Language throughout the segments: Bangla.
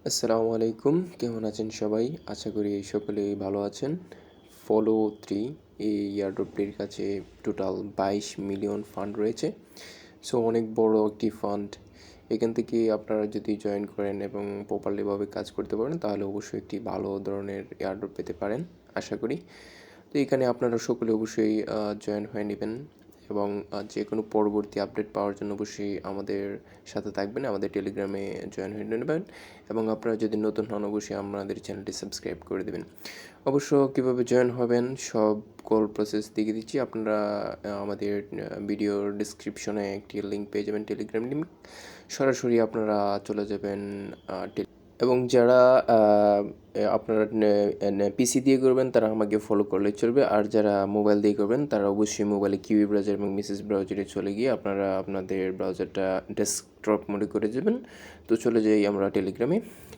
আসসালামু আলাইকুম, কেমন আছেন সবাই? আশা করি সকলেই ভালো আছেন। ফলো 3 এই এয়ারড্রপটির কাছে টোটাল 22 মিলিয়ন ফান্ড রয়েছে। সো অনেক বড় একটি ফান্ড। এখান থেকে আপনারা যদি জয়েন করেন এবং প্রপারলিভাবে কাজ করতে পারেন তাহলে অবশ্যই একটি ভালো ধরনের এয়ারড্রপ পেতে পারেন আশা করি। তো এখানে আপনারা সকলে অবশ্যই জয়েন হয়ে নেবেন এবং যে কোনো পরবর্তী আপডেট পাওয়ার জন্য অবশ্যই আমাদের সাথে থাকবেন, আমাদের টেলিগ্রামে জয়েন হয়ে নেবেন এবং আপনারা যদি নতুন হন অবশ্যই আমাদের চ্যানেলটি সাবস্ক্রাইব করে দেবেন। অবশ্য কীভাবে জয়েন হবেন সব কল প্রসেস দেখিয়ে দিচ্ছি। আপনারা আমাদের ভিডিওর ডিসক্রিপশনে একটি লিঙ্ক পেয়ে যাবেন, টেলিগ্রাম লিঙ্ক। সরাসরি আপনারা চলে যাবেন এবং যারা আপনারা পিসি দিয়ে করবেন তারা আমাকে ফলো করলে চলবে, আর যারা মোবাইল দিয়ে করবেন তারা অবশ্যই মোবাইলে কিউই ব্রাউজার এবং মিসেস ব্রাউজারে চলে গিয়ে আপনারা আপনাদের ব্রাউজারটা ডেস্কটপ মোডে করে যাবেন। তো চলে যাই আমরা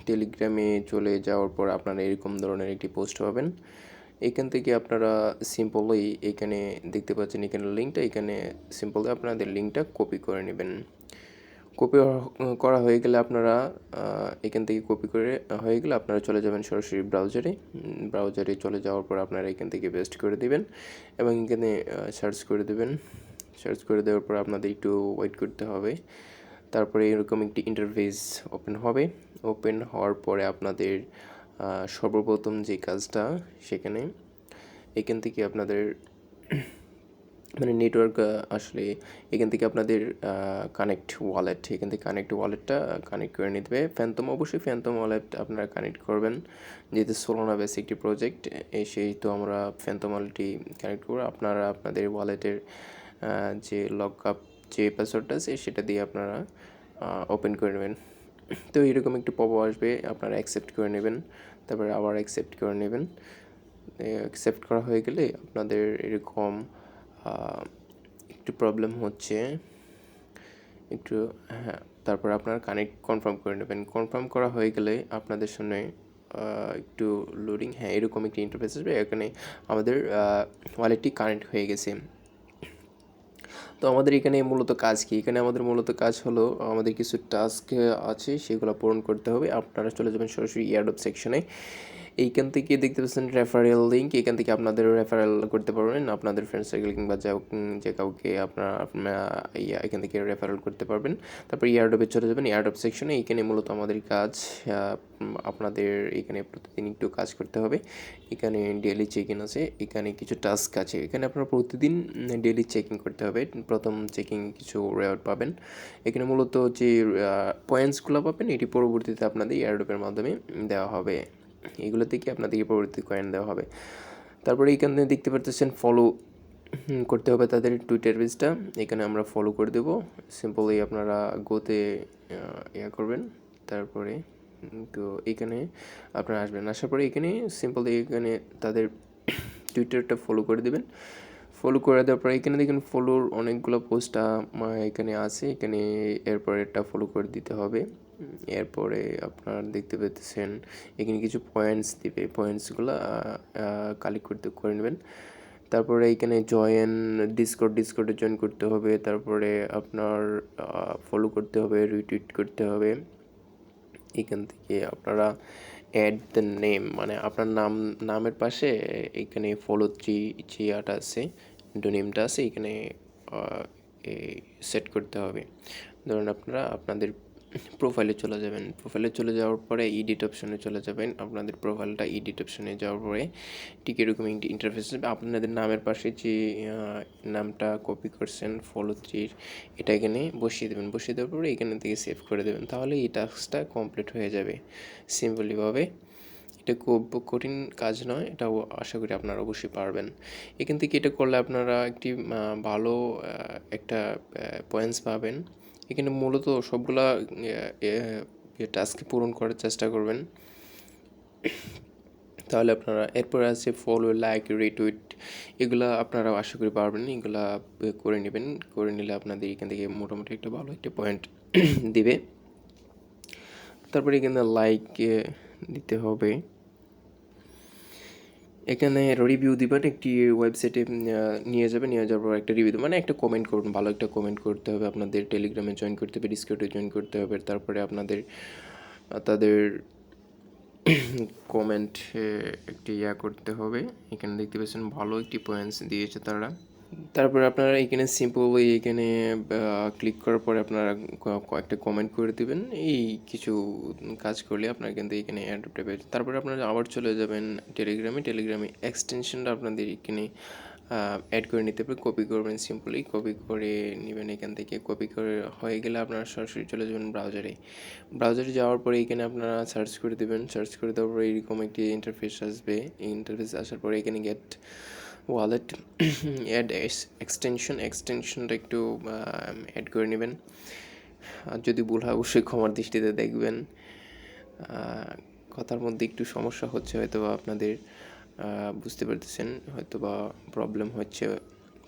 টেলিগ্রামে চলে যাওয়ার পর আপনারা এরকম ধরনের একটি পোস্ট পাবেন। এখান থেকে আপনারা সিম্পলি এখানে দেখতে পাচ্ছেন এখানে লিঙ্কটা, এখানে সিম্পলি আপনাদের লিঙ্কটা কপি করে নেবেন। কপি করা হয়ে গেলে আপনারা এখান থেকে কপি করে হয়ে গেলে আপনারা চলে যাবেন সরাসরি ব্রাউজারে চলে যাওয়ার পর আপনারা এখান থেকে পেস্ট করে দেবেন এবং এখানে সার্চ করে দেবেন। সার্চ করে দেওয়ার পর আপনাদের একটু ওয়েট করতে হবে। তারপরে এরকম একটি ইন্টারফেস ওপেন হওয়ার পরে আপনাদের সর্বপ্রথম যে কাজটা সেখানে এখান থেকে আপনাদের মানে নেটওয়ার্ক আসলে এখান থেকে আপনাদের এখান থেকে কানেক্ট ওয়ালেটটা কানেক্ট করে নিতে হবে। অবশ্যই ফ্যান্টম ওয়ালেট আপনারা কানেক্ট করবেন, যেহেতু সোলানা বেস একটি প্রজেক্ট সেই তো আমরা ফ্যান্টম ওয়ালেটই কানেক্ট করবো। আপনারা আপনাদের ওয়ালেটের যে লক আপ যে পাসওয়ার্ডটা আছে সেটা দিয়ে আপনারা ওপেন করে নেবেন। তো এরকম একটু আসবে, আপনারা অ্যাকসেপ্ট করে নেবেন, তারপরে আবার অ্যাকসেপ্ট করে নেবেন। অ্যাকসেপ্ট করা হয়ে গেলে আপনাদের এরকম একটু প্রবলেম হচ্ছে একটু, হ্যাঁ, তারপর আপনারা কনফার্ম করে নেবেন। কনফার্ম করা হয়ে গেলে আপনাদের সামনে একটু লোডিং, হ্যাঁ, এরকম একটি ইন্টারফেস আসবে। এখানে আমাদের ওয়ালেটটি কানেক্ট হয়ে গেছে। তো আমাদের এখানে মূলত কাজ কি? এখানে আমাদের মূলত কাজ হলো আমাদের কিছু টাস্ক আছে সেগুলো পূরণ করতে হবে। আপনারা চলে যাবেন সরাসরি এয়ারড্রপ সেকশনে। এইখান থেকে দেখতে পাচ্ছেন রেফারেল লিঙ্ক, এখান থেকে আপনাদের রেফারেল করতে পারবেন আপনাদের ফ্রেন্ড সার্কেল কিংবা যে কাউকে আপনারা এখান থেকে রেফারেল করতে পারবেন। তারপর এয়ারড্রপে চলে যাবেন, এয়ারড্রপ সেকশনে। এইখানে মূলত আমাদের কাজ আপনাদের এখানে প্রতিদিন একটু কাজ করতে হবে। এখানে ডেইলি চেক-ইন আছে, এখানে কিছু টাস্ক আছে, এখানে আপনারা প্রতিদিন ডেইলি চেকিং করতে হবে। প্রথম চেকিং কিছু রেওয়ার্ড পাবেন। এখানে মূলত যে পয়েন্টসগুলো পাবেন এটি পরবর্তীতে আপনাদের এয়ারড্রপের মাধ্যমে দেওয়া হবে। এগুলো থেকে আপনাদেরকে পরবর্তী কয়েন দেওয়া হবে। তারপরে এখানে দেখতে পারতেছেন ফলো করতে হবে তাদের টুইটার পেজটা, এখানে আমরা ফলো করে দেবো। সিম্পলি আপনারা গোতে করবেন, তারপরে তো এখানে আপনারা আসার পরে এখানে সিম্পলি এখানে তাদের টুইটারটা ফলো করে দেবেন। ফলো করে দেওয়ার পরে এখানে দেখুন ফলোর অনেকগুলো পোস্ট এখানে আছে, এখানে এরপরে একটা ফলো করে দিতে হবে। এরপরে আপনারা দেখতে পেতেছেন এখানে কিছু পয়েন্টস দিবে, পয়েন্টসগুলো কালেক্ট করে নেবেন। তারপরে এখানে ডিসকর্ডে জয়েন করতে হবে। তারপরে আপনার ফলো করতে হবে, রিটুইট করতে হবে। এখান থেকে আপনারা অ্যাড দ্য নেম, মানে আপনার নামের পাশে এখানে ফলো যে আছে নেমটা আছে এখানে সেট করতে হবে। ধরুন আপনারা আপনাদের প্রোফাইলে চলে যাওয়ার পরে এডিট অপশনে চলে যাবেন। আপনাদের প্রোফাইলটা এডিট অপশনে যাওয়ার পরে ঠিক এরকম একটি ইন্টারফেস হবে। আপনাদের নামের পাশে যে নামটা কপি করছেন ফলো 3 এটা এখানে বসিয়ে দেবেন। বসিয়ে দেওয়ার পরে এখানে থেকে সেভ করে দেবেন, তাহলে এই টাস্কটা কমপ্লিট হয়ে যাবে সিম্পলিভাবে। এটা খুব কঠিন কাজ নয়, এটাও আশা করি আপনারা অবশ্যই পারবেন। এখান থেকে এটা করলে আপনারা একটি ভালো একটা পয়েন্টস পাবেন। এখানে মূলত সবগুলা টাস্ক পূরণ করার চেষ্টা করবেন, তাহলে আপনারা এরপরে আছে ফলো, লাইক, রিটুইট, এগুলা আপনারা আশা করি পারবেন। এগুলা করে নেবেন, করে নিলে আপনাদের এখান থেকে মোটামুটি একটা ভালো একটা পয়েন্ট দিবে। তারপরে এখানে লাইক দিতে হবে। এখানে রিভিউ দিবেন, একটি ওয়েবসাইটে নিয়ে যাওয়ার পর একটা রিভিউ মানে একটা কমেন্ট করুন, ভালো একটা কমেন্ট করতে হবে। আপনাদের টেলিগ্রামে জয়েন করতে হবে, ডিসকর্ডে জয়েন করতে হবে। তারপরে আপনাদের তাদের কমেন্ট একটি করতে হবে। এখানে দেখতে পাচ্ছেন ভালো একটি পয়েন্টস দিয়েছে তারা। তারপরে আপনারা এখানে সিম্পলি এখানে ক্লিক করার পরে আপনারা কয়েকটা কমেন্ট করে দিবেন। এই কিছু কাজ করলে আপনারা কিন্তু এখানে অ্যাডপ্টে পেয়ে, তারপরে আপনারা আবার চলে যাবেন টেলিগ্রামে এক্সটেনশনটা আপনাদের এখানে অ্যাড করে নিতে হবে। কপি করবেন, সিম্পলি কপি করে নেবেন এখান থেকে। কপি করে হয়ে গেলে আপনারা সরাসরি চলে যাবেন ব্রাউজারে যাওয়ার পরে এখানে আপনারা সার্চ করে দেবেন। সার্চ করে দেওয়ার পরে এরকম একটি ইন্টারফেস আসবে। এই ইন্টারফেস আসার পরে এখানে গেট ওয়ালেট অ্যাড এক্সটেনশনটা একটু অ্যাড করে নেবেন। আর যদি ভুল হয় অবশ্যই ক্ষমার দৃষ্টিতে দেখবেন। কথার মধ্যে একটু সমস্যা হচ্ছে, হয়তো বা আপনাদের বুঝতে পারতেছেন, হয়তো বা প্রবলেম হচ্ছে।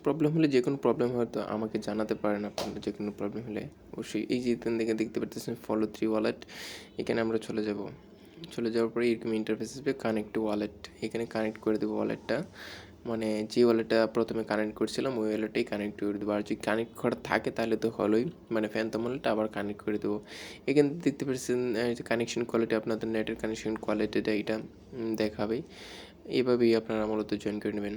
প্রবলেম হলে যে কোনো প্রবলেম হয়তো আমাকে জানাতে পারেন। আপনাদের যে কোনো প্রবলেম হলে অবশ্যই এই যে দেখে দেখতে পারতেছেন ফলো 3 ওয়ালেট, এখানে আমরা চলে যাওয়ার পরে এরকম ইন্টারফেস আসবে কানেক্ট টু ওয়ালেট। এখানে কানেক্ট করে দেবো ওয়ালেটটা, মানে যে ওয়ালেটটা প্রথমে কানেক্ট করছিলাম ওই ওয়ালেটেই কানেক্ট করে দেবো। আর যদি কানেক্ট করা থাকে তাহলে তো হলোই, মানে ফ্যানতম ওয়ালেটটা আবার কানেক্ট করে দেবো। এখানে দেখতে পাচ্ছেন কানেকশন কোয়ালিটি, আপনাদের নেটের কানেকশন কোয়ালিটিটা এটা দেখাবে। এভাবেই আপনারা মূলত জয়েন করে নেবেন।